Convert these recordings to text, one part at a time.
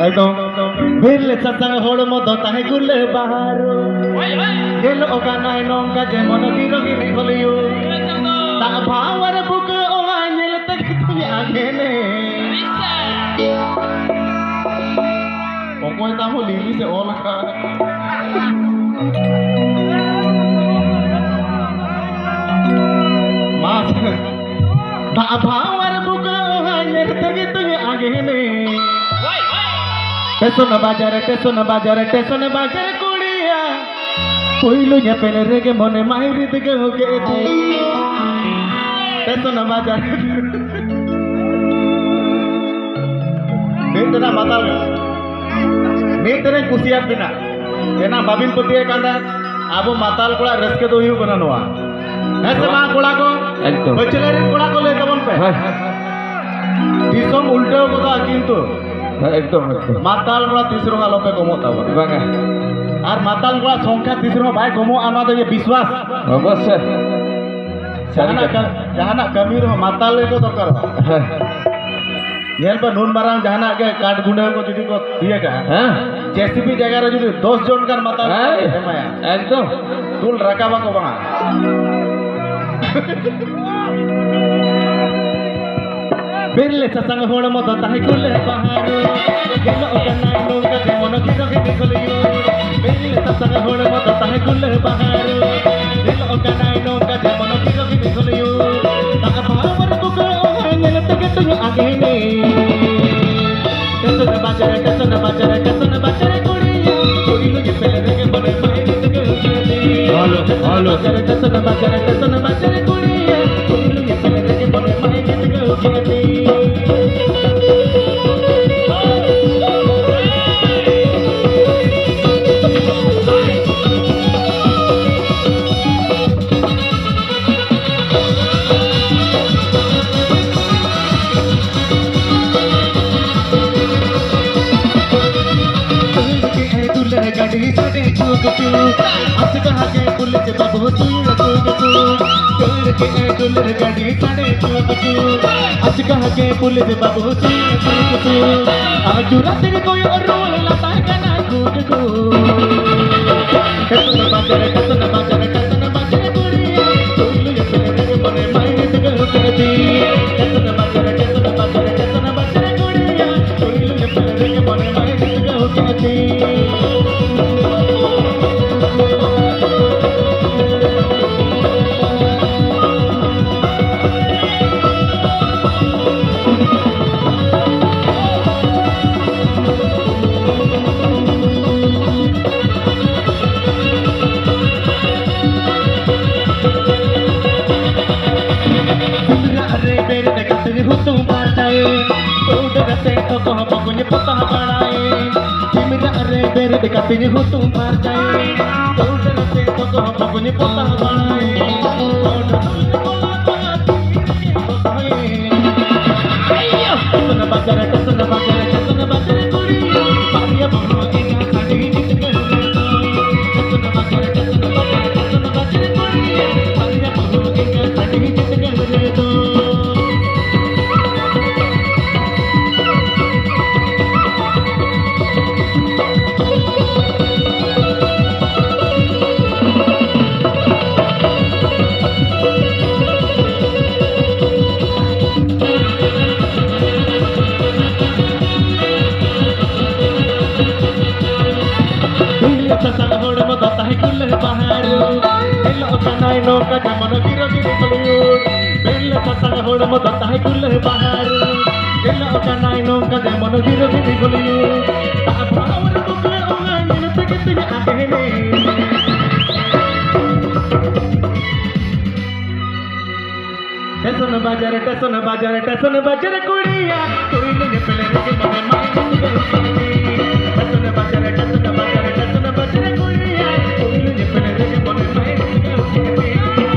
একদম বেরলে সাসাং হড় মতো তাহে গুলে বাহারো গেল ওখানায় নঙ্কা যেমন বিরোগী হলিও তা ভাওয়ার বুকে ও আইনেল থেকে তুমি আগে নে অকয় তামো লিরিসে অলকা মাস তা ভাওয়ার বুকে ও আইনেল থেকে তুমি আগে নে टेसन बाजार कुड़िया कोइलो या पेले रेगे मने माहिरी दिगे होगे थी टेसन बाजार नेतरा माताल नेतरे कुसियात बिना एना बाबिन पतिए कांदा आबो माताल कोड़ा रस्के दो हिउ कना नोआ ऐसे मा कोड़ा को एकदम बचलेर कोड़ा को ले तबन पे दिसम उल्टे को तो किंतु एकदम माताल कोड़ा तीसरो आलो पे कमो ताबो बागा আর মাতাল কোড়া সংখ্যা তিসরো ভাই কমো আমাদে ये विश्वास অবশ্যই জাহানা কমির মাতাল को দরকার नेल पर नून मारांग जहाना के काट गुंडे को जुदी को दिए का हां जेसीबी जगह रे जुदी 10 जन कर माताल हेमाया एकदम तुल रकाबा को बना बेरले ससंग होड़ मत ताहि कुले बहारो गेलो ओकनाय नोंका जे मन किरो के देखलियो बेरले ससंग होड़ मत ताहि कुले बहारो गेलो ओकनाय नोंका जे मन किरो के देखलियो ता भावर बुके ओ नेल तके तुय आगे ने टेसन बाजार कुड़िया कोइलो के पेले रे बने माई तके हेलो टेसन बाजार कुड़िया कोइलो के पेले रे बने माई तके होके गाड़ी चढ़े चुक आज कहा के पुलिस बाबू चूर चोर के डुलर गाड़ी चढ़े चुक आज कहा के पुलिस बाबू चूर आज रात के कोई और रोल लता कना कूद को कसन बाजार कुड़िया तोल ये पेरे बने माई तक होती कसन बाजार कुड़िया तोल ये पेरे बने माई तक होती तुम बाटाए उड़ते तो कह बगुन पता बनाए सिमरा रे बेरे दिखाते हो तुम मार जाए उड़ते तो कह बगुन पता बनाए बाजार कुड़िया पारिया बनो एना साड़ी जित के बाजार कुड़िया पारिया बनो एना साड़ी जित के तो ससंग होड़ मत ताहि कुले बहारो गेलो ओकनाय नोंका जे मन किरो के देखलियो बेरले ससंग होड़ मत ताहि कुले बहारो गेलो ओकनाय नोंका जे मन किरो के देखलियो ता भावर बुके ओंगा निन तके तुय आगे ने टेसन बाजार कुड़िया कोइलो के पेले रे बने माई तके टेसन बाजार कुड़िया कोइलो के पेले रे बने माई तके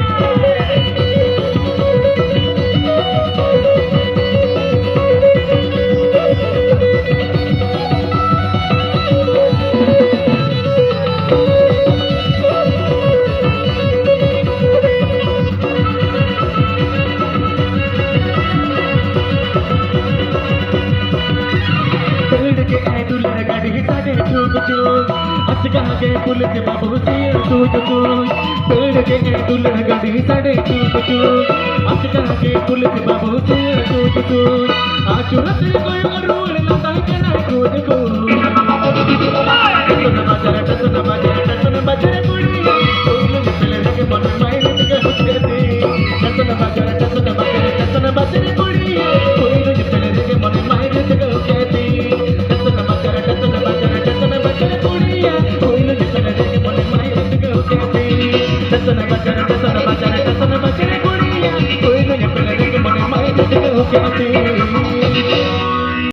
चूक आज कहाँ के पुलिस बाबू से तू पेड़ के दुल्हन गाड़ी साढ़े चूक आज कहाँ के पुलिस बाबू से तू आज चूरत कोई रूल लता के ना कूद को टसन बाजार कुड़ी तू चले लगे मन माइल के होते टसन बाजार कुड़ी कोई चले लगे मन माइल के होते टसन बाजार कुड़ी कोई चले लगे मन माइल के होते टसन बाजार